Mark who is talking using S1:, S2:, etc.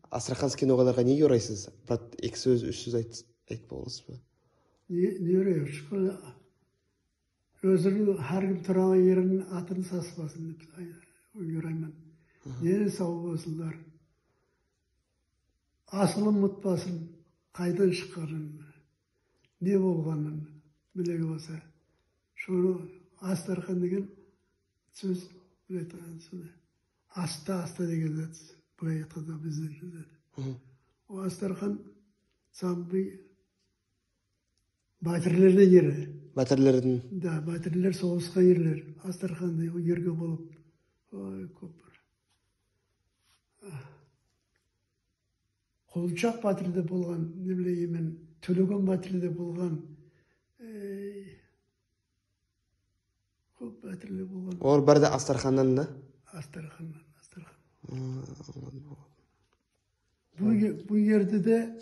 S1: Астраханский киногаларга неге орайсыз? Екі сөз, үш сөз айтып болыңыз ба?
S2: Не орайыр? Өзінің әркім тұрған ерінің атын саспасын деп ойыраймын. Нені сау болсындар. Асылын ұмытпасын, қайдан шыққанын, не болғанын білегі болса. Шоны Астархан деген сөз аста деген зат былай айтқанда біздің. Астархан самбый батырлердің ері.
S1: Батырлердің?
S2: Да, батырлер соғысқан ерлер. Астарханды ерге болып. Ой, көп бір. Қолчақ батырды болған, не білеймен, Төлеген батырды болған. Көп батырлы болған.
S1: Ол бәрді Астарханнан да?
S2: Астарханнан. Bu yerde de